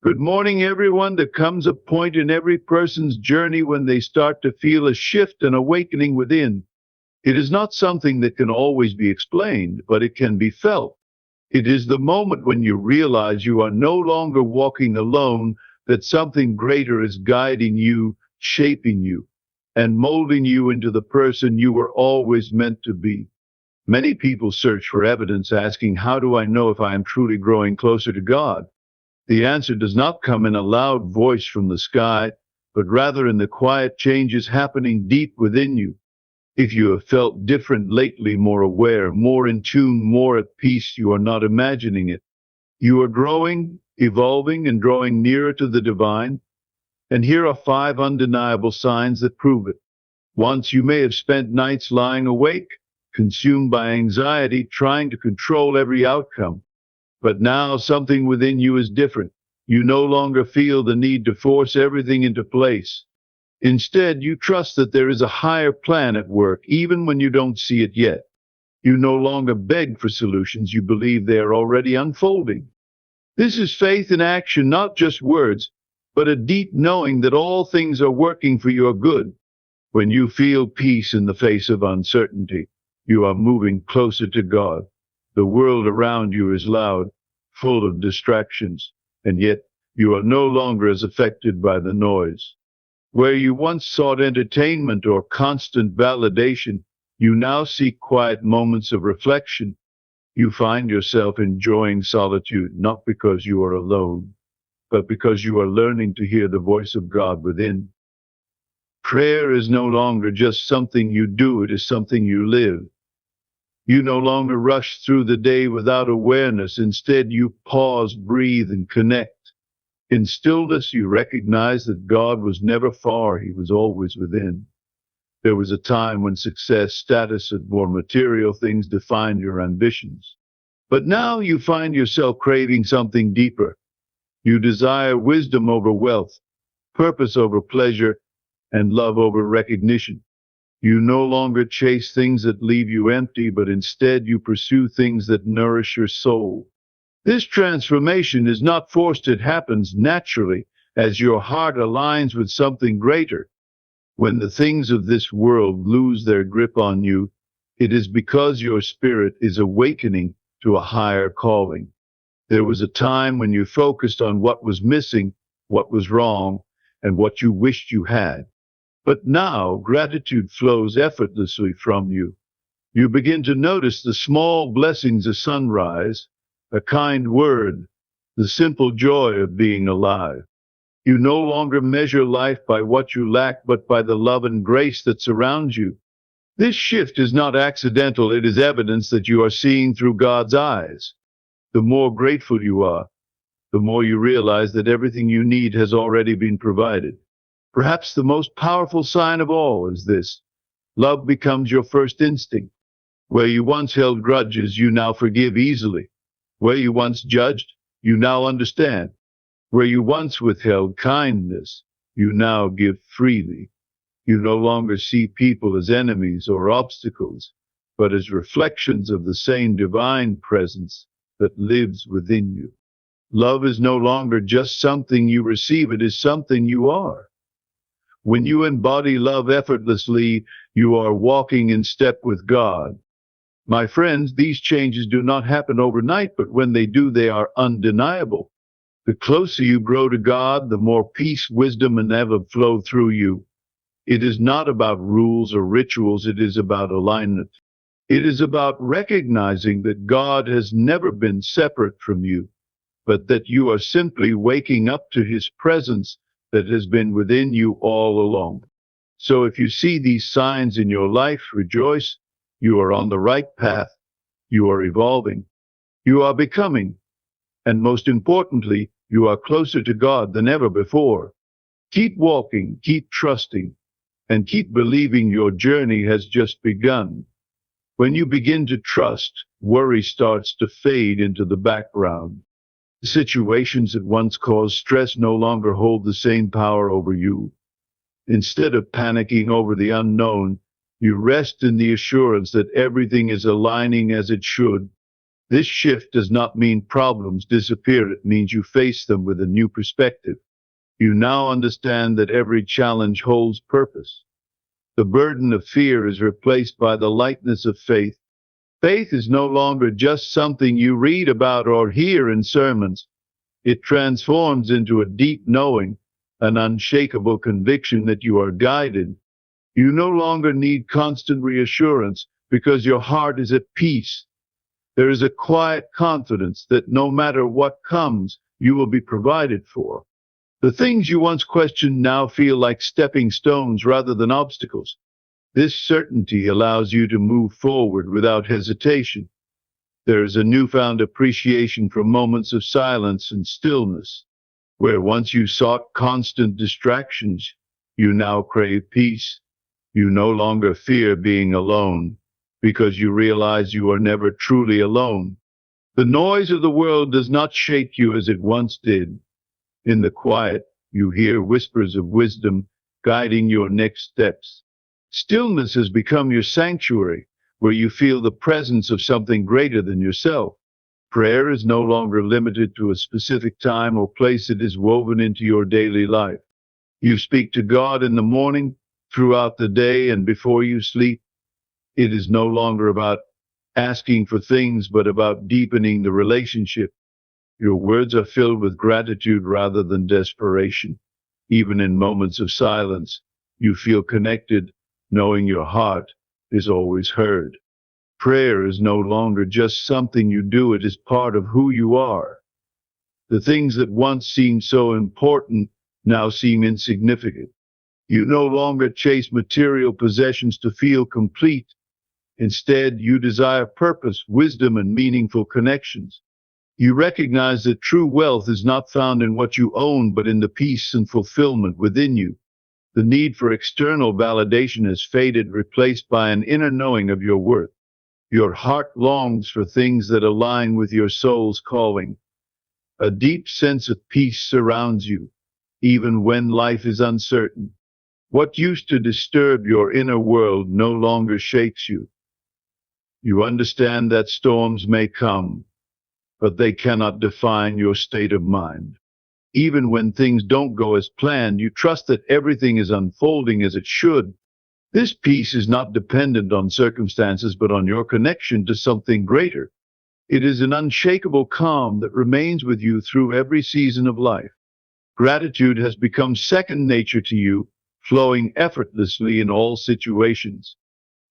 Good morning, everyone. There comes a point in every person's journey when they start to feel a shift and awakening within. It is not something that can always be explained, but it can be felt. It is the moment when you realize you are no longer walking alone, that something greater is guiding you, shaping you, and molding you into the person you were always meant to be. Many people search for evidence, asking, how do I know if I am truly growing closer to God? The answer does not come in a loud voice from the sky, but rather in the quiet changes happening deep within you. If you have felt different lately, more aware, more in tune, more at peace, you are not imagining it. You are growing, evolving, and drawing nearer to the divine. And here are 5 undeniable signs that prove it. Once you may have spent nights lying awake, consumed by anxiety, trying to control every outcome. But now something within you is different. You no longer feel the need to force everything into place. Instead, you trust that there is a higher plan at work, even when you don't see it yet. You no longer beg for solutions, you believe they are already unfolding. This is faith in action, not just words, but a deep knowing that all things are working for your good. When you feel peace in the face of uncertainty, you are moving closer to God. The world around you is loud, full of distractions, and yet you are no longer as affected by the noise. Where you once sought entertainment or constant validation, you now seek quiet moments of reflection. You find yourself enjoying solitude, not because you are alone, but because you are learning to hear the voice of God within. Prayer is no longer just something you do, it is something you live. You no longer rush through the day without awareness. Instead, you pause, breathe, and connect. In stillness, you recognize that God was never far, he was always within. There was a time when success, status, and more material things defined your ambitions. But now you find yourself craving something deeper. You desire wisdom over wealth, purpose over pleasure, and love over recognition. You no longer chase things that leave you empty, but instead you pursue things that nourish your soul. This transformation is not forced, it happens naturally as your heart aligns with something greater. When the things of this world lose their grip on you, it is because your spirit is awakening to a higher calling. There was a time when you focused on what was missing, what was wrong, and what you wished you had. But now gratitude flows effortlessly from you. You begin to notice the small blessings: a sunrise, a kind word, the simple joy of being alive. You no longer measure life by what you lack, but by the love and grace that surrounds you. This shift is not accidental, it is evidence that you are seeing through God's eyes. The more grateful you are, the more you realize that everything you need has already been provided. Perhaps the most powerful sign of all is this: love becomes your first instinct. Where you once held grudges, you now forgive easily. Where you once judged, you now understand. Where you once withheld kindness, you now give freely. You no longer see people as enemies or obstacles, but as reflections of the same divine presence that lives within you. Love is no longer just something you receive, it is something you are. When you embody love effortlessly, you are walking in step with God. My friends, these changes do not happen overnight, but when they do, they are undeniable. The closer you grow to God, the more peace, wisdom, and love flow through you. It is not about rules or rituals, it is about alignment. It is about recognizing that God has never been separate from you, but that you are simply waking up to his presence that has been within you all along. So if you see these signs in your life, rejoice. You are on the right path. You are evolving. You are becoming. And most importantly, you are closer to God than ever before. Keep walking, keep trusting, and keep believing your journey has just begun. When you begin to trust, worry starts to fade into the background. Situations that once caused stress no longer hold the same power over you. Instead of panicking over the unknown, you rest in the assurance that everything is aligning as it should. This shift does not mean problems disappear. It means you face them with a new perspective. You now understand that every challenge holds purpose. The burden of fear is replaced by the lightness of faith. Faith is no longer just something you read about or hear in sermons. It transforms into a deep knowing, an unshakable conviction that you are guided. You no longer need constant reassurance because your heart is at peace. There is a quiet confidence that no matter what comes, you will be provided for. The things you once questioned now feel like stepping stones rather than obstacles. This certainty allows you to move forward without hesitation. There is a newfound appreciation for moments of silence and stillness. Where once you sought constant distractions, you now crave peace. You no longer fear being alone, because you realize you are never truly alone. The noise of the world does not shake you as it once did. In the quiet, you hear whispers of wisdom guiding your next steps. Stillness has become your sanctuary, where you feel the presence of something greater than yourself. Prayer is no longer limited to a specific time or place. It is woven into your daily life. You speak to God in the morning, throughout the day, and before you sleep. It is no longer about asking for things, but about deepening the relationship. Your words are filled with gratitude rather than desperation. Even in moments of silence, you feel connected, knowing your heart is always heard. Prayer is no longer just something you do, it is part of who you are. The things that once seemed so important now seem insignificant. You no longer chase material possessions to feel complete. Instead, you desire purpose, wisdom, and meaningful connections. You recognize that true wealth is not found in what you own, but in the peace and fulfillment within you. The need for external validation has faded, replaced by an inner knowing of your worth. Your heart longs for things that align with your soul's calling. A deep sense of peace surrounds you, even when life is uncertain. What used to disturb your inner world no longer shakes you. You understand that storms may come, but they cannot define your state of mind. Even when things don't go as planned, you trust that everything is unfolding as it should. This peace is not dependent on circumstances, but on your connection to something greater. It is an unshakable calm that remains with you through every season of life. Gratitude has become second nature to you, flowing effortlessly in all situations.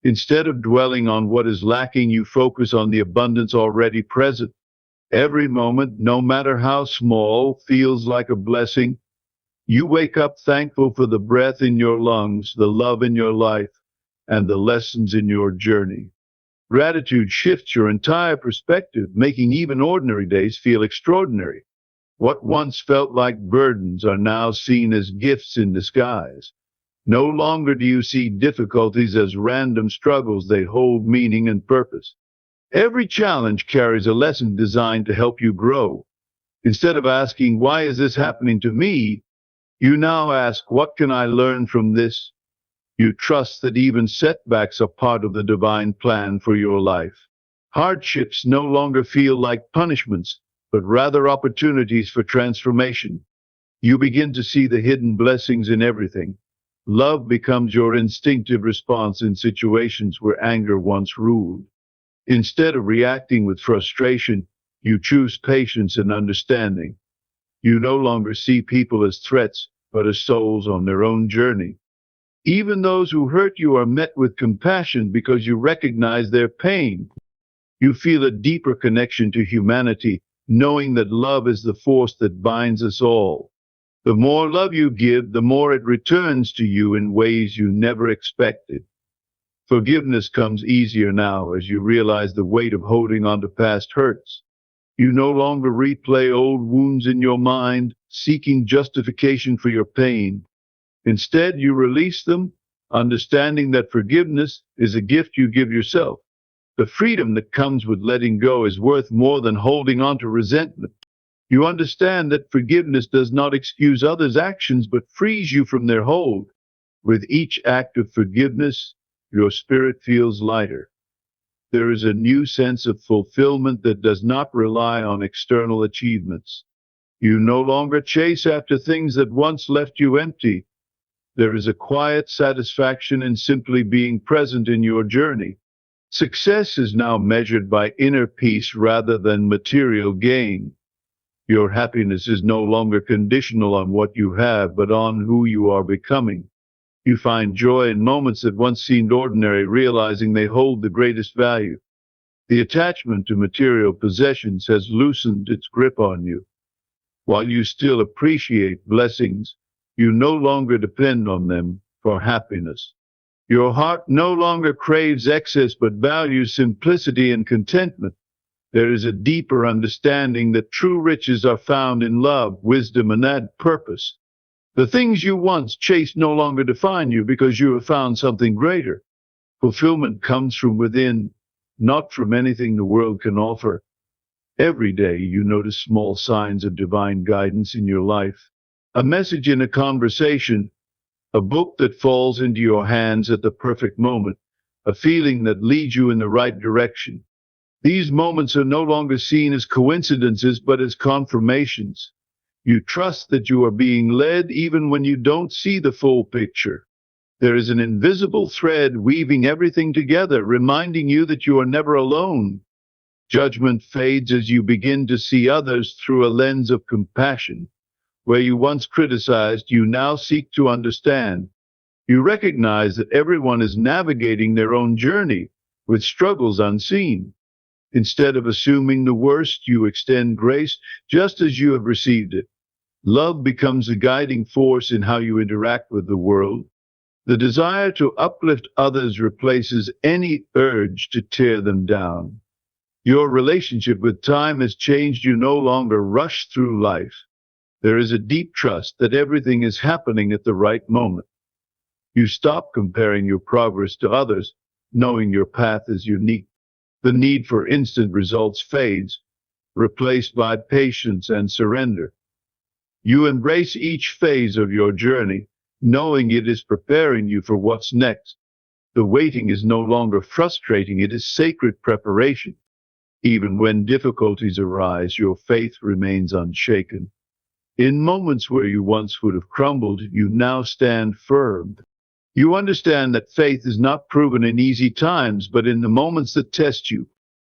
Instead of dwelling on what is lacking, you focus on the abundance already present. Every moment, no matter how small, feels like a blessing. You wake up thankful for the breath in your lungs, the love in your life, and the lessons in your journey. Gratitude shifts your entire perspective, making even ordinary days feel extraordinary. What once felt like burdens are now seen as gifts in disguise. No longer do you see difficulties as random struggles, they hold meaning and purpose. Every challenge carries a lesson designed to help you grow. Instead of asking, "Why is this happening to me?" you now ask, "What can I learn from this?" You trust that even setbacks are part of the divine plan for your life. Hardships no longer feel like punishments, but rather opportunities for transformation. You begin to see the hidden blessings in everything. Love becomes your instinctive response in situations where anger once ruled. Instead of reacting with frustration, you choose patience and understanding. You no longer see people as threats, but as souls on their own journey. Even those who hurt you are met with compassion because you recognize their pain. You feel a deeper connection to humanity, knowing that love is the force that binds us all. The more love you give, the more it returns to you in ways you never expected. Forgiveness comes easier now as you realize the weight of holding on to past hurts. You no longer replay old wounds in your mind, seeking justification for your pain. Instead, you release them, understanding that forgiveness is a gift you give yourself. The freedom that comes with letting go is worth more than holding on to resentment. You understand that forgiveness does not excuse others' actions, but frees you from their hold. With each act of forgiveness, your spirit feels lighter. There is a new sense of fulfillment that does not rely on external achievements. You no longer chase after things that once left you empty. There is a quiet satisfaction in simply being present in your journey. Success is now measured by inner peace rather than material gain. Your happiness is no longer conditional on what you have, but on who you are becoming. You find joy in moments that once seemed ordinary, realizing they hold the greatest value. The attachment to material possessions has loosened its grip on you. While you still appreciate blessings, you no longer depend on them for happiness. Your heart no longer craves excess but values simplicity and contentment. There is a deeper understanding that true riches are found in love, wisdom, and that purpose. The things you once chased no longer define you because you have found something greater. Fulfillment comes from within, not from anything the world can offer. Every day you notice small signs of divine guidance in your life. A message in a conversation, a book that falls into your hands at the perfect moment, a feeling that leads you in the right direction. These moments are no longer seen as coincidences but as confirmations. You trust that you are being led even when you don't see the full picture. There is an invisible thread weaving everything together, reminding you that you are never alone. Judgment fades as you begin to see others through a lens of compassion. Where you once criticized, you now seek to understand. You recognize that everyone is navigating their own journey, with struggles unseen. Instead of assuming the worst, you extend grace just as you have received it. Love becomes a guiding force in how you interact with the world. The desire to uplift others replaces any urge to tear them down. Your relationship with time has changed. You no longer rush through life. There is a deep trust that everything is happening at the right moment. You stop comparing your progress to others, knowing your path is unique. The need for instant results fades, replaced by patience and surrender. You embrace each phase of your journey, knowing it is preparing you for what's next. The waiting is no longer frustrating, it is sacred preparation. Even when difficulties arise, your faith remains unshaken. In moments where you once would have crumbled, you now stand firm. You understand that faith is not proven in easy times, but in the moments that test you.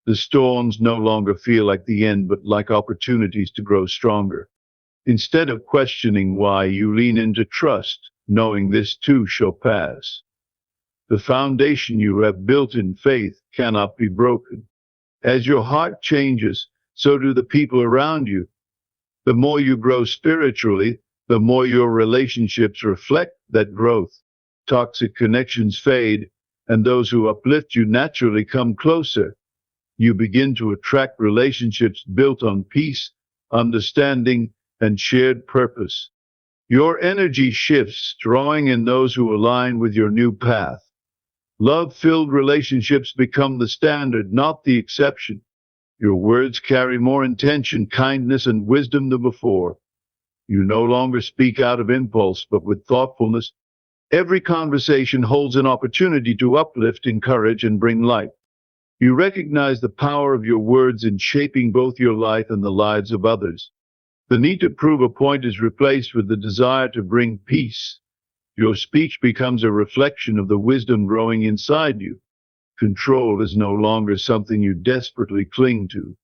The storms no longer feel like the end, but like opportunities to grow stronger. Instead of questioning why, you lean into trust, knowing this too shall pass. The foundation you have built in faith cannot be broken. As your heart changes, so do the people around you. The more you grow spiritually, the more your relationships reflect that growth. Toxic connections fade, and those who uplift you naturally come closer. You begin to attract relationships built on peace, understanding, and shared purpose. Your energy shifts, drawing in those who align with your new path. Love-filled relationships become the standard, not the exception. Your words carry more intention, kindness, and wisdom than before. You no longer speak out of impulse, but with thoughtfulness. Every conversation holds an opportunity to uplift, encourage, and bring light. You recognize the power of your words in shaping both your life and the lives of others. The need to prove a point is replaced with the desire to bring peace. Your speech becomes a reflection of the wisdom growing inside you. Control is no longer something you desperately cling to.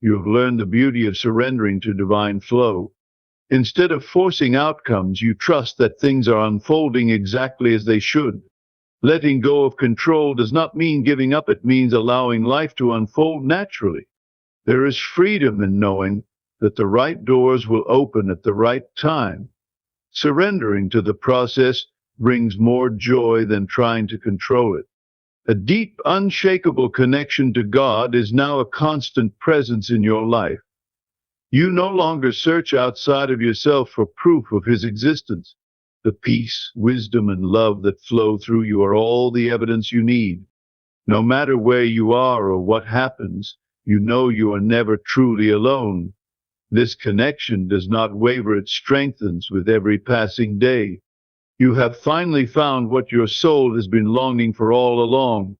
You have learned the beauty of surrendering to divine flow. Instead of forcing outcomes, you trust that things are unfolding exactly as they should. Letting go of control does not mean giving up, it means allowing life to unfold naturally. There is freedom in knowing that the right doors will open at the right time. Surrendering to the process brings more joy than trying to control it. A deep, unshakable connection to God is now a constant presence in your life. You no longer search outside of yourself for proof of His existence. The peace, wisdom, and love that flow through you are all the evidence you need. No matter where you are or what happens, you know you are never truly alone. This connection does not waver, it strengthens with every passing day. You have finally found what your soul has been longing for all along.